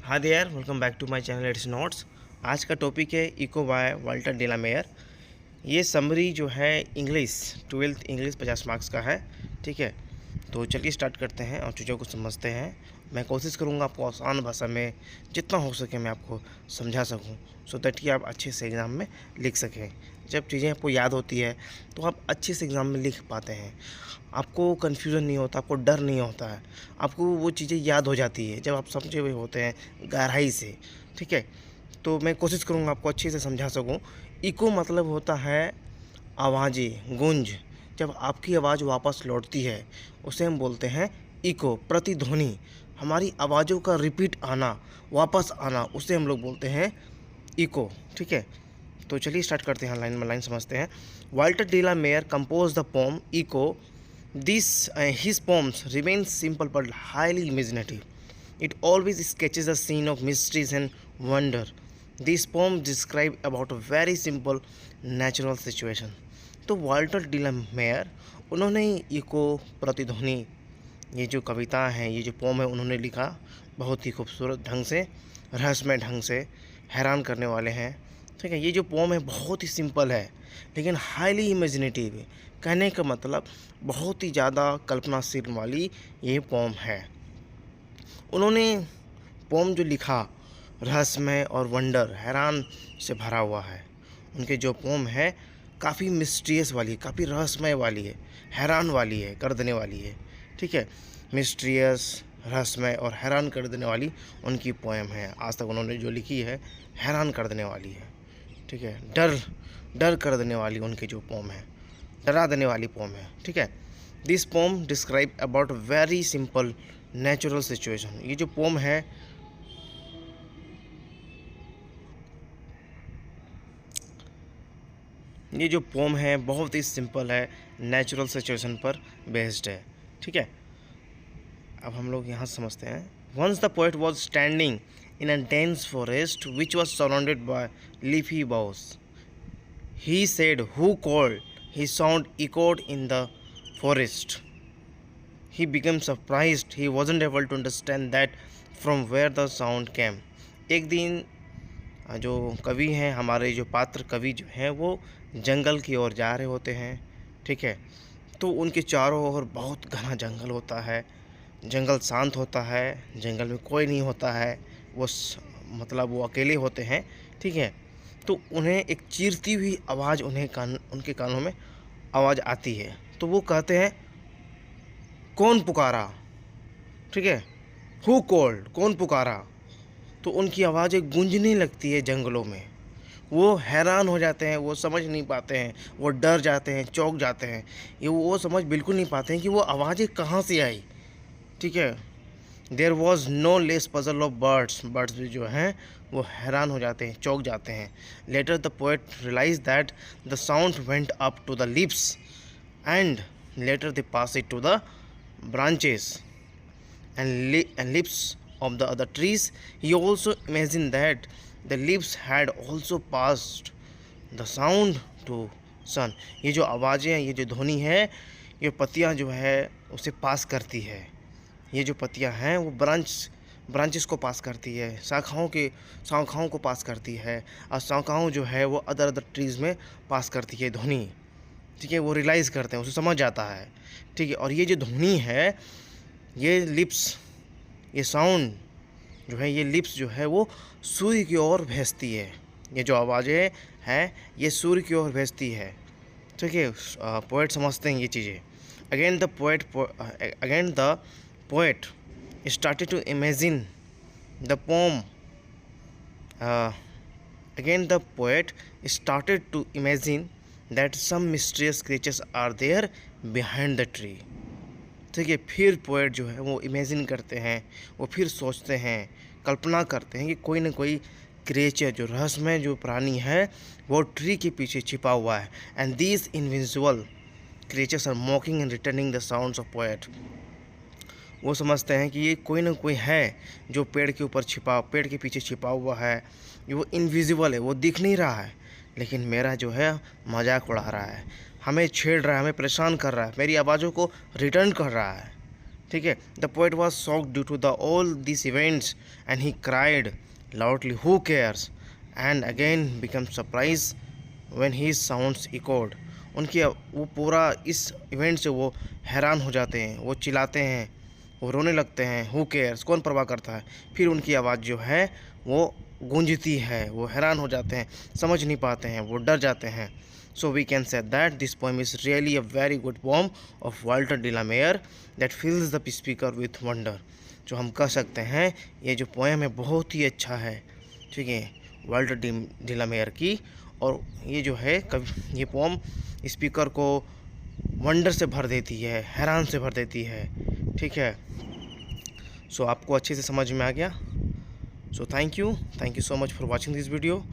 हाँ there, welcome back to my channel it's notes. आज का टॉपिक है इको बाय वाल्टर डेलामेयर। ये समरी जो है इंग्लिश 12th इंग्लिश 50 मार्क्स का है। ठीक है, तो चलिए स्टार्ट करते हैं और चीज़ों को समझते हैं। मैं कोशिश करूँगा आपको आसान भाषा में जितना हो सके मैं आपको समझा सकूँ, सो दैट कि आप अच्छे से एग्ज़ाम में लिख सकें। जब चीज़ें आपको याद होती है तो आप अच्छे से एग्ज़ाम में लिख पाते हैं, आपको कन्फ्यूज़न नहीं होता, आपको डर नहीं होता है, आपको वो चीज़ें याद हो जाती है जब आप समझे हुए होते हैं गहराई से। ठीक है, तो मैं कोशिश करूँगा आपको अच्छे से समझा सकूँ। इको मतलब होता है आवाज़ें, गूंज। जब आपकी आवाज़ वापस लौटती है उसे हम बोलते हैं इको, प्रतिध्वनि। हमारी आवाज़ों का रिपीट आना, वापस आना, उसे हम लोग बोलते हैं इको। ठीक है, तो चलिए स्टार्ट करते हैं, लाइन में लाइन समझते हैं। Walter de la Mare compose the poem echo. This his poems remain simple but highly imaginative. It always sketches a scene of mysteries and wonder. These poems describe about a very simple natural situation. तो Walter डेलामेयर उन्होंने eco, प्रतिध्वनि, ये जो कविता हैं, ये जो poem है, उन्होंने लिखा बहुत ही खूबसूरत ढंग से, रहस्यमय ढंग से, हैरान करने वाले हैं। ठीक है, ये जो पोम है बहुत ही सिंपल है लेकिन हाईली इमेजिनेटिव है। कहने का मतलब बहुत ही ज़्यादा कल्पनाशील वाली ये पोम है। उन्होंने पोम जो लिखा रहस्यमय और वंडर, हैरान से भरा हुआ है। उनके जो पोम है काफ़ी मिस्ट्रियस वाली, काफ़ी रहस्यमय वाली है, हैरान वाली है, कर देने वाली है। ठीक है, मिस्ट्रियस, रहस्यमय और हैरान कर देने वाली उनकी पोएम है। आज तक उन्होंने जो लिखी है हैरान कर देने वाली है। ठीक है, डर डर कर देने वाली उनकी जो पोम है, डरा देने वाली पोम है। ठीक है, this poem describe about very simple natural situation. ये जो पोम है ये जो पोम है बहुत ही सिंपल है, नेचुरल सिचुएशन पर बेस्ड है। ठीक है, अब हम लोग यहाँ समझते हैं। Once the poet was standing in a dense forest which was surrounded by leafy boughs. He said, "Who called?" His sound echoed in the forest. He became surprised. He wasn't able to understand that from where the sound came. एक दिन जो कवि हैं, हमारे जो पात्र कवि जो हैं, वो जंगल की ओर जा रहे होते हैं। ठीक है, तो उनके चारों ओर बहुत घना जंगल होता है, जंगल शांत होता है, जंगल में कोई नहीं होता है, मतलब वो अकेले होते हैं। ठीक है, तो उन्हें एक चीरती हुई आवाज़ उनके कानों में आवाज़ आती है। तो वो कहते हैं, कौन पुकारा? ठीक है, हु कॉल्ड, कौन पुकारा? तो उनकी आवाज़ एक गूंजने लगती है जंगलों में। वो हैरान हो जाते हैं, वो समझ नहीं पाते हैं, वो डर जाते हैं, चौंक जाते हैं। ये वो समझ बिल्कुल नहीं पाते हैं कि वो आवाज़ें कहाँ से आई। ठीक है, there was no less puzzle of birds. Birds भी जो हैं वो हैरान हो जाते हैं, चौंक जाते हैं। Later the poet realise that the sound went up to the lips and later they pass it to the branches and lips of the other trees. He also imagined that the lips had also passed the sound to sun. ये जो आवाज़ें हैं, ये जो ध्वनि है, ये पत्तियाँ जो है उसे पास करती है। ये जो पत्तियाँ हैं वो ब्रांचेस को पास करती है, शाखाओं को पास करती है, और शाखाओं जो है वो अदर ट्रीज़ में पास करती है ध्वनि। ठीक है, वो रियलाइज़ करते हैं, उसे समझ आता है। ठीक है, और ये जो ध्वनि है, ये लिप्स, ये साउंड जो है, ये लिप्स जो है वो सूर्य की ओर भेजती है। ये जो आवाज़ें हैं ये सूर्य की ओर भेजती है। ठीक है, पोएट समझते हैं ये चीज़ें। Again the poet started to imagine the poem. Again the poet started to imagine that some mysterious creatures are there behind the tree. ठीक है, फिर पोएट जो है वो इमेजिन करते हैं, वो फिर सोचते हैं, कल्पना करते हैं कि कोई ना कोई क्रिएचर, जो रहस्यमय जो प्राणी है, वो ट्री के पीछे छिपा हुआ है। And these invisible creatures are mocking and returning the sounds of poet. वो समझते हैं कि ये कोई ना कोई है जो पेड़ के ऊपर पेड़ के पीछे छिपा हुआ है। वो इनविजिबल है, वो दिख नहीं रहा है, लेकिन मेरा जो है मजाक उड़ा रहा है, हमें छेड़ रहा है, हमें परेशान कर रहा है, मेरी आवाज़ों को रिटर्न कर रहा है। ठीक है। The poet was shocked due to the all this events and he cried loudly who cares and again become surprise when he sounds echoed. उनकी वो पूरा इस इवेंट से वो हैरान हो जाते हैं, वो चिल्लाते हैं, वो रोने लगते हैं। हु केयर्स, कौन परवाह करता है। फिर उनकी आवाज़ जो है वो गूंजती है, वो हैरान हो जाते हैं, समझ नहीं पाते हैं, वो डर जाते हैं। So we can say that this poem is really a very good poem of Walter de la Mare that fills the speaker with wonder. जो हम कह सकते हैं ये जो पोएम है बहुत ही अच्छा है, ठीक है, वाल्टर डी ला मेयर की। और ये जो है कवि, ये पोएम स्पीकर को वंडर से भर देती है, हैरान से भर देती है, ठीक है। सो आपको अच्छे से समझ में आ गया। So thank you so much for watching this video.